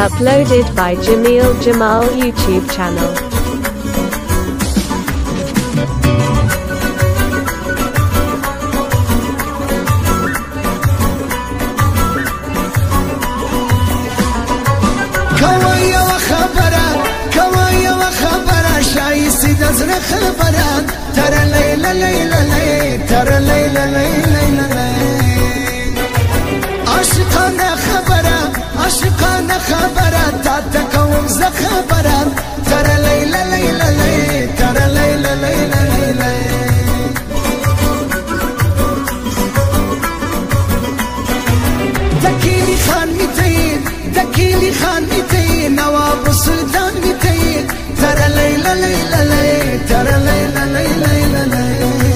Uploaded by Jamil Jamal YouTube channel. نظر خبران ترى ليلى ليلى ليلى ترى ليلى ليلى ليلى عاشقانه خبره عاشقانه خبره تاتكوم ز خبران ترى ليلى ليلى ليلى ترى ليلى ليلى ليلى دكيلي خان متين دكيلي خان متين نواب السلطان متين ترى ليلى ليلى ليلى ترى ليلى ليلى ليلى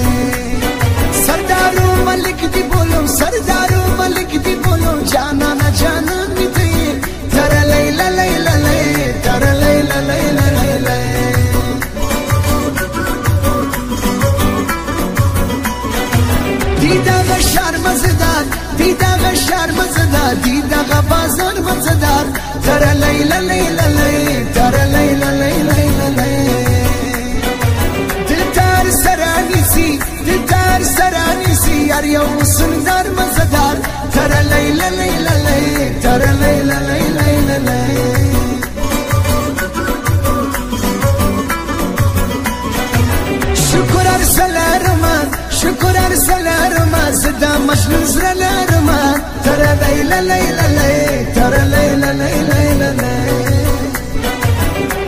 سردارو ملک دی بولو سردارو ملک دی بولو جانا نا جانا متين ترى ليلى ليلى ليلى ترى ليلى ليلى ليلى دیدا غشار مزدار دیدا غشار مزدار دیدا غبازار مزدار ترى ليلى ليلى ليلى ترى ليلى ليلى دلدار سرانيسي دلدار سرانيسي يار يوم سندار مزدار ترى ليلى ليلى ليلى ترى ليلى ليلى ليلى شكر ارسل ارمان شكر ارسل ارمان زدا مجنون زر الارمان ترى ليلى ليلى ليلى ترى ليلى ليلى ليلى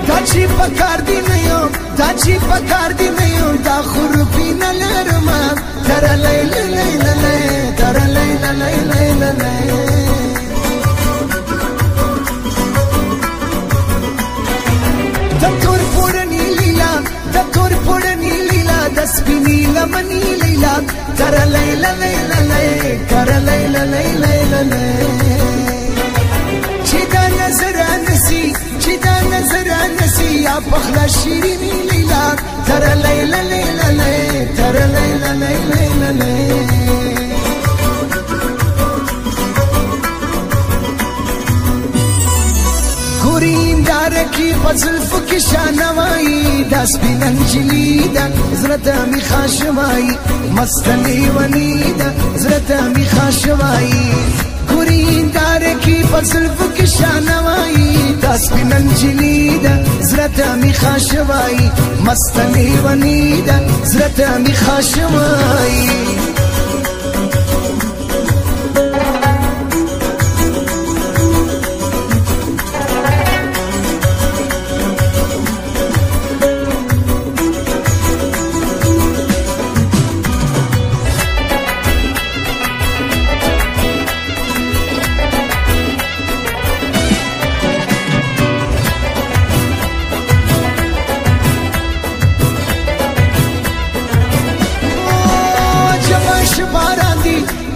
داچی پکار دی نیو داچی پکار دی نیو دا خورپی نلرما ترى ليلى ليلى ليلى ترى ليلى ليلى ليلى دکتور پورنی لیلا دکتور پورنی لیلا دسپینی لمنی لیلا ترى ليلى ليلى ليلى ترى ليلى ليلى ليلى چدا نظر انسی چدا نظر انسی یا پخلا شیرینی لیلا ترى ليلى ليلى ليلى ترى ليلى ليلى ليلى گورین دارکی پزلف کی شانوائی داس بیننجلی دا زرت می خاشوائی مستنی ونی دا زرت می خاشوائی گورین دارکی پزلف کی شانوائی داس بیننجلی دا زرت می خاشوائی مستنی ونی دا زرت می خاشوائی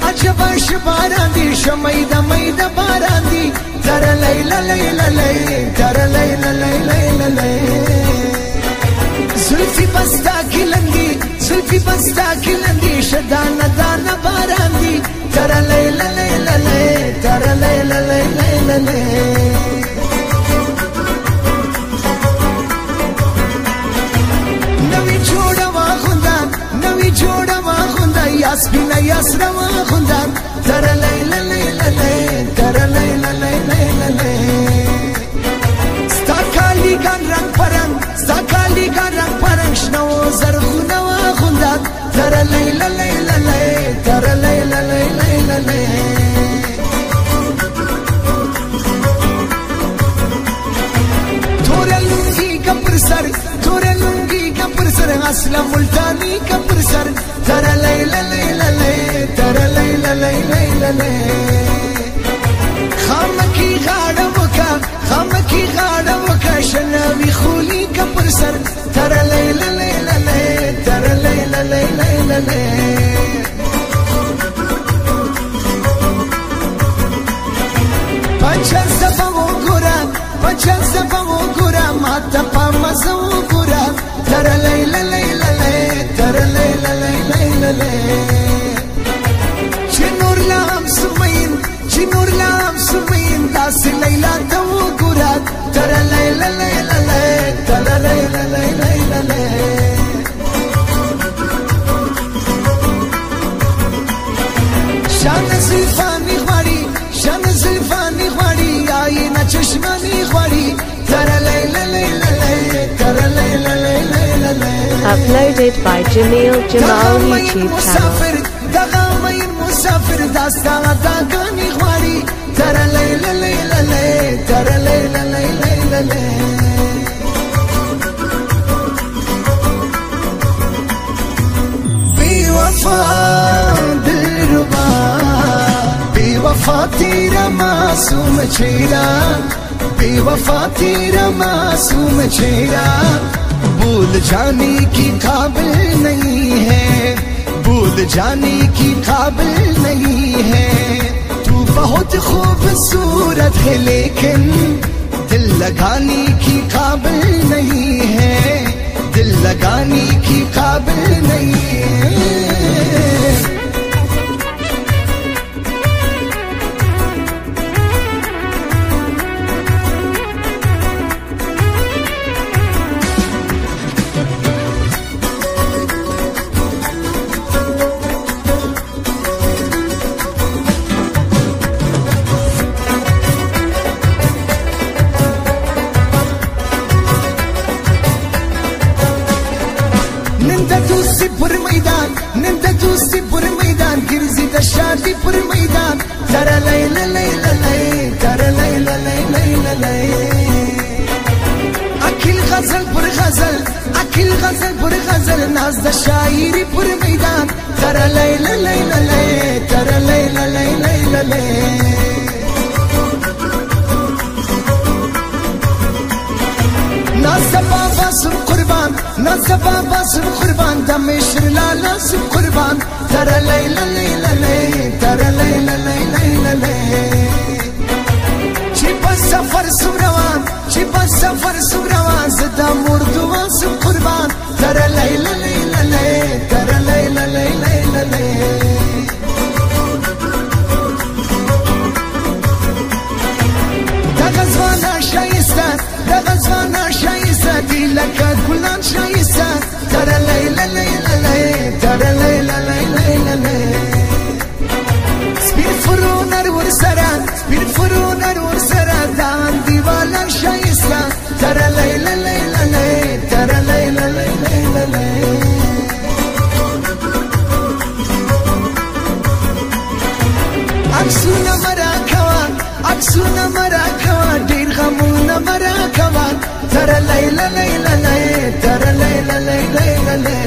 عجبش باران دی شمیدا میدا باران دی ترى ليلى ليلى ليلى ترى ليلى ليلى ليلى زلفي بستا کلندی زلفي بستا کلندی شدانا دانا باران دی ترى ليلى ليلى ليلى ترى ليلى ليلى ليلى نوی جوڑا واخوندان نوی جوڑا واخوندان یاسبینا یاسرا واخوندان ترى ليلى ليلى ليلى ترى ليلى ليلى ليلى ستاکالی گان رنگ پرنگ ستاکالی گان رنگ پرنگ شنو زرخونا واخوندان ترى ليلى ليلى ليلى ترى ليلى ليلى ليلى تورا لونگی کپر سر تورا لونگی کپر سر اصلا ملتانی کپر سر ترى ليلى ليلى ليلى ترى ليلى ليلى ليلى خامکی غاڑا وکا خامکی غاڑا وکا شناوی خولی کپر سر ترى ليلى ليلى ليلى ترى ليلى ليلى ليلى پنچن سبا وگورا پنچن سبا وگورا ماتا پا مزا وگورا ترى ليلى ليلى ليلى ترى ليلى ليلى ليلى چنور لام سمین داس لیلا تو ژمنی غواړي ترلی للی للی ترلی للی للی. Uploaded by Jamil Jamal YouTube channel. دغه مین مسافر دا ستا اداګانې غواړي ترلی للی للی ترلی للی للی. بی وفا دلربا بی وفا تیرا معصوم چهرہ بی وفا تیرا معصوم چہرہ بھول جانے کی قابل نہیں ہے بھول جانے کی قابل نہیں ہے تو بہت خوبصورت ہے لیکن دل لگانے کی قابل نہیں ہے دل لگانے کی قابل نہیں ہے. نن د دوستي پر میدان ګرځي د شادي پر میدان ترلی للی للی ترلی للی للی. اکیل غزل پر غزل اکیل غزل پر غزل ناز د شاعري پر میدان ترلی للی للی ترلی للی للی. بابا سب قربان بابا سب قربان دمشر لالا سب قربان ترلی للی للی ترلی للی للی. چی په سفر سم روان چی په سفر سم روان زدا مردوا سب قربان ترلی للی للی ترلی للی للی. دغه ځوانه شایسته دغه ځوانه شایسته دی لکه ګلان شایسته ترلی للی للی ترلی للی للی. سپین فرونر ورسره سپین فرونر ورسره دان دیواله شایسته ترلی للی للی ترلی للی للی. عکسونه مراکوه عکسونه مراکوه ډېر غمونه مراکوه ترلی للی للی ترلی للی للی.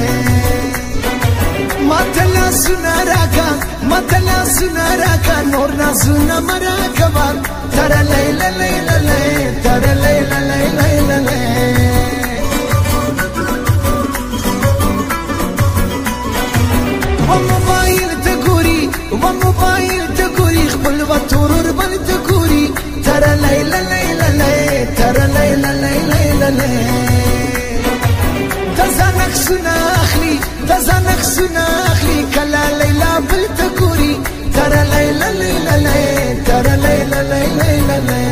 ماته لاسونه راکه ماته لاسونه راکه نور نازونه مراکوه ترلی للی للی ترلی للی للی. و موبایل ته ګوري و موبایل ته ګوري خپل وتورور باندې ته ګوري ترلی للی للی ترلی للی للی. د ځان عکسونه اخلي د ځان عکسونه اخلي کله لیلا بل ته ګوري ترلی للی للی ترلی للی للی.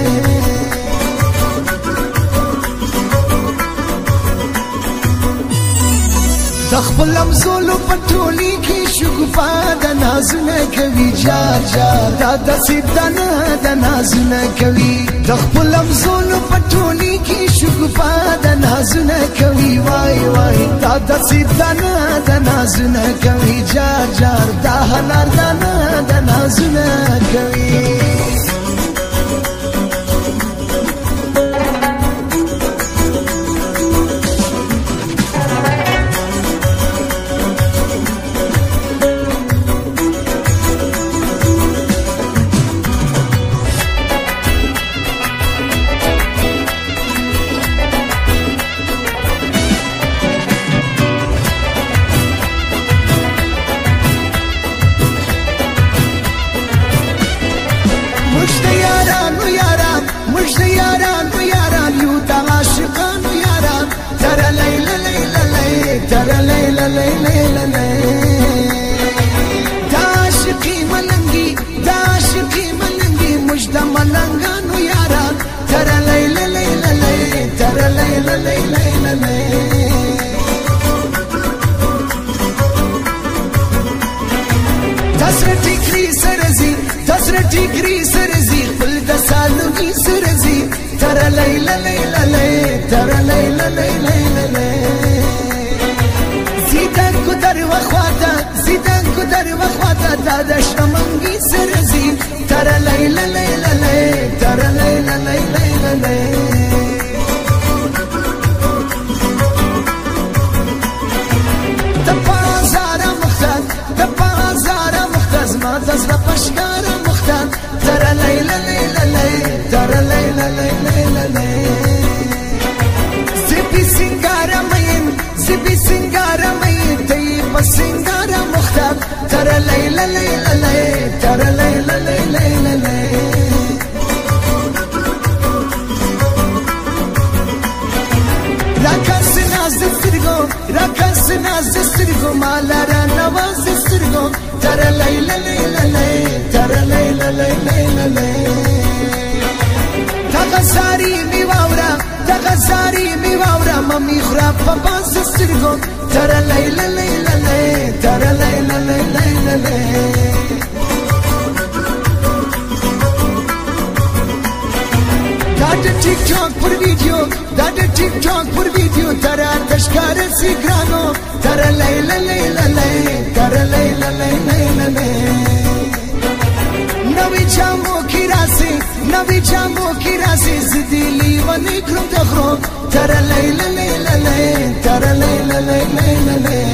د خپل لمزولو په ټولي کې شګوفه د نازونه کوي جار جار دا داسې دانه د نازونه کوي د خپل لمزولو په ټولي کې شګوفه د نازونه کوي وای وای دا داسې دانه د نازونه کوي جار جار دا هنر دانه د نازونه کوي. sirgo, rakas naz sirgo, malara nawaz sirgo, tara lay la lay la lay, tara lay la lay lay la lay. Takasari mi wawra, mami khra papa sirgo, tara lay la lay la lay, tara lay la lay lay la lay. TikTok पर वीडियो तरा तशकार सी ग्रानो तरा लay la lay la lay, tara lay la lay lay la lay. नवी जामो की राशि जिदिली वनी ग्रुप दखरो तरा lay la lay la lay, tara lay la lay lay la lay.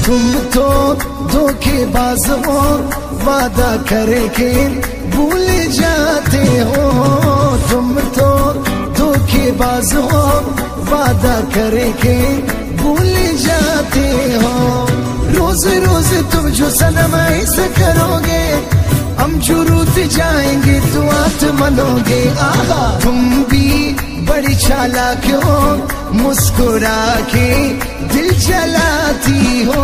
तुम तो धोखेबाज हो, वादा करके भूल जाते हो। तुम तो धोखेबाज हो, वादा करके भूल जाते हो। रोज रोज तुम जो सनम ऐसा करोगे, हम जो रूठ जाएंगे तो आत मनोगे। आहा तुम भी बड़ी चालाक हो, मुस्कुरा के दिल जलाती हो।